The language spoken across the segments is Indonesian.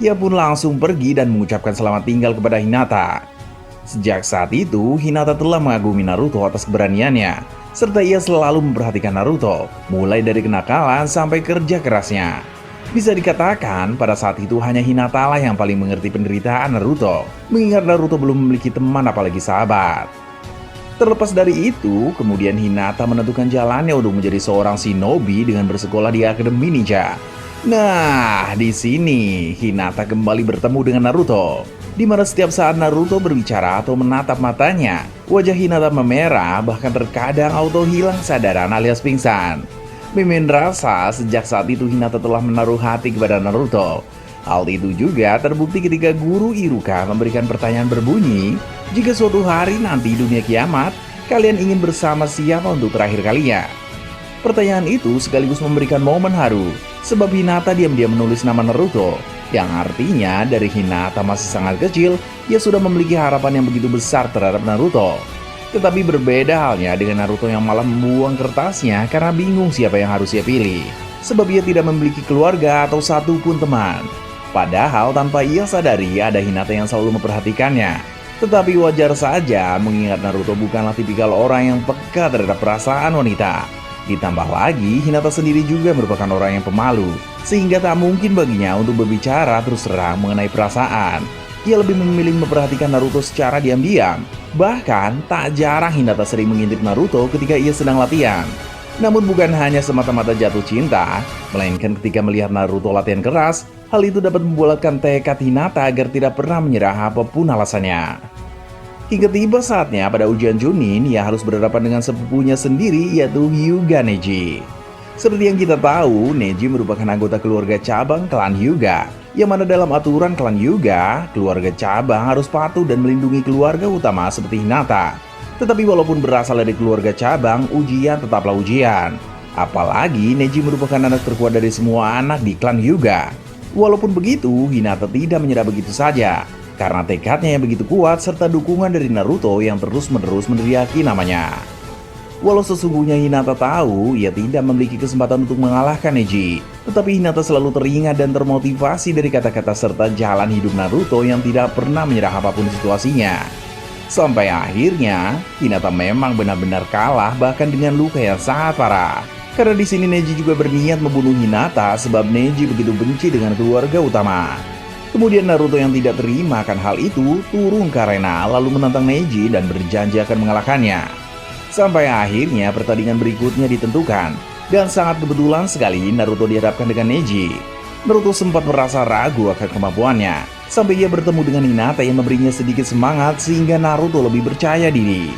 Ia pun langsung pergi dan mengucapkan selamat tinggal kepada Hinata. Sejak saat itu, Hinata telah mengagumi Naruto atas keberaniannya, serta ia selalu memperhatikan Naruto, mulai dari kenakalan sampai kerja kerasnya. Bisa dikatakan, pada saat itu hanya Hinata lah yang paling mengerti penderitaan Naruto, mengingat Naruto belum memiliki teman apalagi sahabat. Terlepas dari itu, kemudian Hinata menentukan jalannya untuk menjadi seorang shinobi dengan bersekolah di Akademi Ninja. Nah, di sini Hinata kembali bertemu dengan Naruto, di mana setiap saat Naruto berbicara atau menatap matanya, wajah Hinata memerah, bahkan terkadang auto hilang kesadaran alias pingsan. Mimin rasa sejak saat itu Hinata telah menaruh hati kepada Naruto. Hal itu juga terbukti ketika guru Iruka memberikan pertanyaan berbunyi, jika suatu hari nanti dunia kiamat, kalian ingin bersama siapa untuk terakhir kalinya? Pertanyaan itu sekaligus memberikan momen haru, sebab Hinata diam-diam menulis nama Naruto, yang artinya dari Hinata masih sangat kecil, ia sudah memiliki harapan yang begitu besar terhadap Naruto. Tetapi berbeda halnya dengan Naruto yang malah membuang kertasnya karena bingung siapa yang harus ia pilih, sebab ia tidak memiliki keluarga atau satupun teman. Padahal tanpa ia sadari ada Hinata yang selalu memperhatikannya. Tetapi wajar saja mengingat Naruto bukanlah tipikal orang yang peka terhadap perasaan wanita. Ditambah lagi, Hinata sendiri juga merupakan orang yang pemalu, sehingga tak mungkin baginya untuk berbicara terus terang mengenai perasaan. Ia lebih memilih memperhatikan Naruto secara diam-diam. Bahkan, tak jarang Hinata sering mengintip Naruto ketika ia sedang latihan. Namun bukan hanya semata-mata jatuh cinta, melainkan ketika melihat Naruto latihan keras, hal itu dapat membulatkan tekad Hinata agar tidak pernah menyerah apapun alasannya. Hingga tiba saatnya pada ujian Chunin, ia harus berhadapan dengan sepupunya sendiri yaitu Hyuga Neji. Seperti yang kita tahu, Neji merupakan anggota keluarga cabang klan Hyuga, yang mana dalam aturan klan Hyuga, keluarga cabang harus patuh dan melindungi keluarga utama seperti Hinata. Tetapi walaupun berasal dari keluarga cabang, ujian tetaplah ujian. Apalagi Neji merupakan anak terkuat dari semua anak di klan Hyuga. Walaupun begitu, Hinata tidak menyerah begitu saja, karena tekadnya yang begitu kuat serta dukungan dari Naruto yang terus-menerus meneriaki namanya. Walau sesungguhnya Hinata tahu ia tidak memiliki kesempatan untuk mengalahkan Neji, tetapi Hinata selalu teringat dan termotivasi dari kata-kata serta jalan hidup Naruto yang tidak pernah menyerah apapun situasinya. Sampai akhirnya, Hinata memang benar-benar kalah bahkan dengan luka yang sangat parah. Karena di sini Neji juga berniat membunuh Hinata sebab Neji begitu benci dengan keluarga utama. Kemudian Naruto yang tidak terima akan hal itu turun ke arena lalu menantang Neji dan berjanji akan mengalahkannya. Sampai akhirnya pertandingan berikutnya ditentukan, dan sangat kebetulan sekali Naruto dihadapkan dengan Neji. Naruto sempat merasa ragu akan kemampuannya, sampai ia bertemu dengan Hinata yang memberinya sedikit semangat sehingga Naruto lebih percaya diri.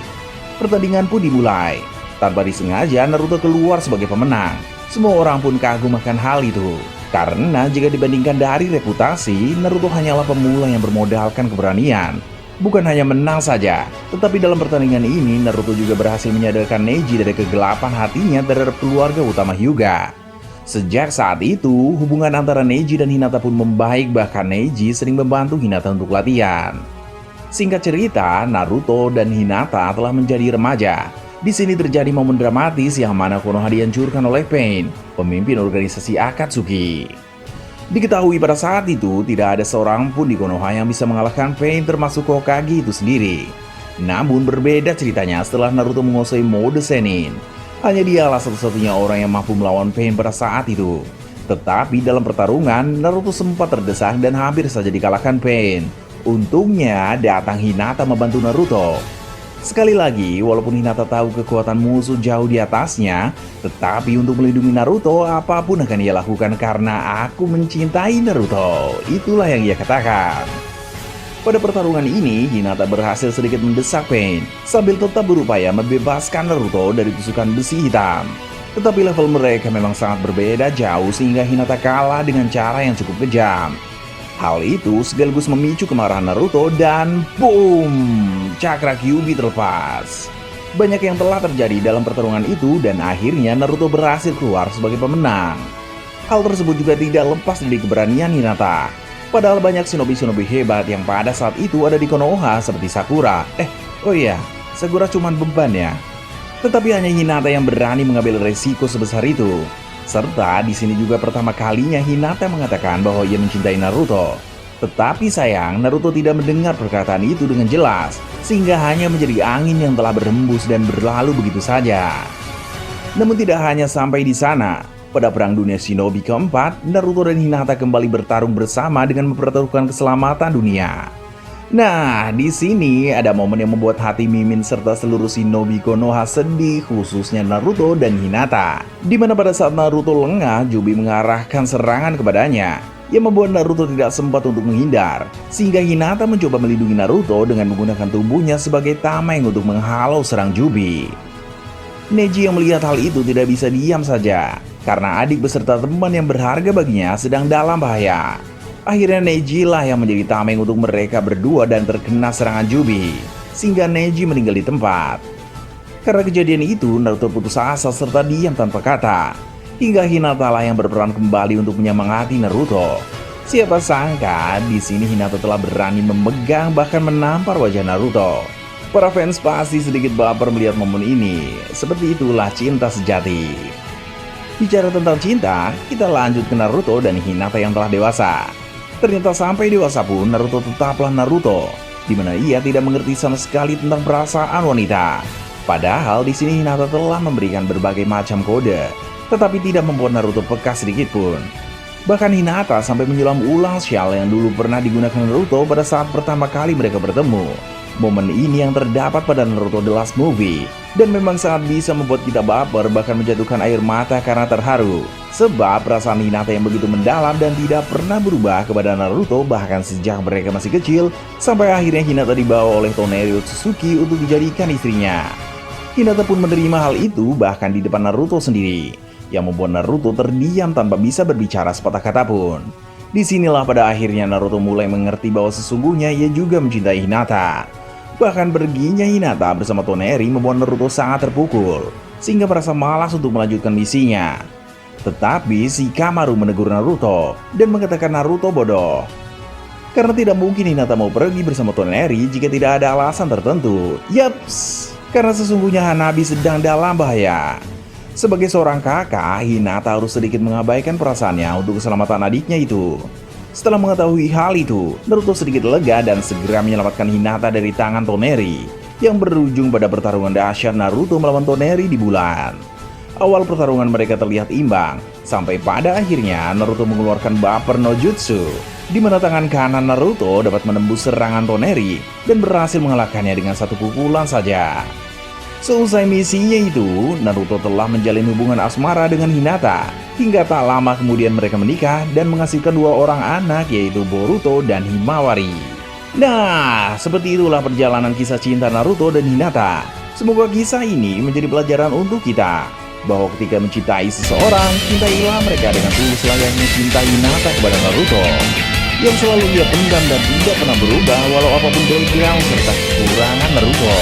Pertandingan pun dimulai. Tanpa disengaja Naruto keluar sebagai pemenang. Semua orang pun kagum akan hal itu. Karena jika dibandingkan dari reputasi, Naruto hanyalah pemula yang bermodalkan keberanian. Bukan hanya menang saja, tetapi dalam pertandingan ini Naruto juga berhasil menyadarkan Neji dari kegelapan hatinya terhadap keluarga utama Hyuga. Sejak saat itu, hubungan antara Neji dan Hinata pun membaik, bahkan Neji sering membantu Hinata untuk latihan. Singkat cerita, Naruto dan Hinata telah menjadi remaja. Di sini terjadi momen dramatis yang mana Konoha dihancurkan oleh Pain, pemimpin organisasi Akatsuki. Diketahui pada saat itu tidak ada seorang pun di Konoha yang bisa mengalahkan Pain termasuk Hokage itu sendiri. Namun berbeda ceritanya setelah Naruto menguasai mode Sennin. Hanya dialah satu-satunya orang yang mampu melawan Pain pada saat itu. Tetapi dalam pertarungan, Naruto sempat terdesak dan hampir saja dikalahkan Pain. Untungnya datang Hinata membantu Naruto. Sekali lagi, walaupun Hinata tahu kekuatan musuh jauh di atasnya, tetapi untuk melindungi Naruto, apapun akan ia lakukan karena aku mencintai Naruto. Itulah yang ia katakan. Pada pertarungan ini, Hinata berhasil sedikit mendesak Pain, sambil tetap berupaya membebaskan Naruto dari tusukan besi hitam. Tetapi level mereka memang sangat berbeda jauh sehingga Hinata kalah dengan cara yang cukup kejam. Hal itu sekaligus memicu kemarahan Naruto dan boom, cakra Kyuubi terlepas. Banyak yang telah terjadi dalam pertarungan itu dan akhirnya Naruto berhasil keluar sebagai pemenang. Hal tersebut juga tidak lepas dari keberanian Hinata. Padahal banyak shinobi-shinobi hebat yang pada saat itu ada di Konoha seperti Sakura. Oh iya, Sakura cuman beban ya. Tetapi hanya Hinata yang berani mengambil resiko sebesar itu. Serta di sini juga pertama kalinya Hinata mengatakan bahwa ia mencintai Naruto. Tetapi sayang, Naruto tidak mendengar perkataan itu dengan jelas, sehingga hanya menjadi angin yang telah berhembus dan berlalu begitu saja. Namun tidak hanya sampai di sana. Pada Perang Dunia Shinobi keempat, Naruto dan Hinata kembali bertarung bersama dengan mempertaruhkan keselamatan dunia. Nah, di sini ada momen yang membuat hati Mimin serta seluruh Shinobi Konoha sedih, khususnya Naruto dan Hinata. Di mana pada saat Naruto lengah, Jubi mengarahkan serangan kepadanya, yang membuat Naruto tidak sempat untuk menghindar, sehingga Hinata mencoba melindungi Naruto dengan menggunakan tubuhnya sebagai tameng untuk menghalau serang Jubi. Neji yang melihat hal itu tidak bisa diam saja, karena adik beserta teman yang berharga baginya sedang dalam bahaya. Akhirnya Neji lah yang menjadi tameng untuk mereka berdua dan terkena serangan Jubi, sehingga Neji meninggal di tempat. Karena kejadian itu, Naruto putus asa serta diam tanpa kata, hingga Hinata lah yang berperan kembali untuk menyemangati Naruto. Siapa sangka di sini Hinata telah berani memegang bahkan menampar wajah Naruto. Para fans pasti sedikit baper melihat momen ini. Seperti itulah cinta sejati. Bicara tentang cinta, kita lanjut ke Naruto dan Hinata yang telah dewasa. Ternyata sampai dewasa pun Naruto tetaplah Naruto, di mana ia tidak mengerti sama sekali tentang perasaan wanita. Padahal di sini Hinata telah memberikan berbagai macam kode, tetapi tidak membuat Naruto peka sedikit pun. Bahkan Hinata sampai menyulam ulang syal yang dulu pernah digunakan Naruto pada saat pertama kali mereka bertemu. Momen ini yang terdapat pada Naruto The Last Movie, dan memang sangat bisa membuat kita baper bahkan menjatuhkan air mata karena terharu. Sebab perasaan Hinata yang begitu mendalam dan tidak pernah berubah kepada Naruto bahkan sejak mereka masih kecil, sampai akhirnya Hinata dibawa oleh Toneri Otsutsuki untuk dijadikan istrinya. Hinata pun menerima hal itu bahkan di depan Naruto sendiri, yang membuat Naruto terdiam tanpa bisa berbicara sepatah kata pun. Disinilah pada akhirnya Naruto mulai mengerti bahwa sesungguhnya ia juga mencintai Hinata. Bahkan perginya Hinata bersama Toneri membuat Naruto sangat terpukul, sehingga merasa malas untuk melanjutkan misinya. Tetapi Shikamaru menegur Naruto dan mengatakan Naruto bodoh. Karena tidak mungkin Hinata mau pergi bersama Toneri jika tidak ada alasan tertentu. Yaps, karena sesungguhnya Hanabi sedang dalam bahaya. Sebagai seorang kakak, Hinata harus sedikit mengabaikan perasaannya untuk keselamatan adiknya itu. Setelah mengetahui hal itu, Naruto sedikit lega dan segera menyelamatkan Hinata dari tangan Toneri, yang berujung pada pertarungan dahsyat Naruto melawan Toneri di bulan. Awal pertarungan mereka terlihat imbang, sampai pada akhirnya Naruto mengeluarkan Baper no Jutsu, di mana tangan kanan Naruto dapat menembus serangan Toneri dan berhasil mengalahkannya dengan satu pukulan saja. Seusai misinya itu, Naruto telah menjalin hubungan asmara dengan Hinata, hingga tak lama kemudian mereka menikah dan menghasilkan dua orang anak, yaitu Boruto dan Himawari. Nah, seperti itulah perjalanan kisah cinta Naruto dan Hinata. Semoga kisah ini menjadi pelajaran untuk kita, bahwa ketika mencintai seseorang, cintailah mereka dengan tulus layaknya cinta Hinata kepada Naruto, yang selalu ia pendam dan tidak pernah berubah walau apapun background serta kekurangan Naruto.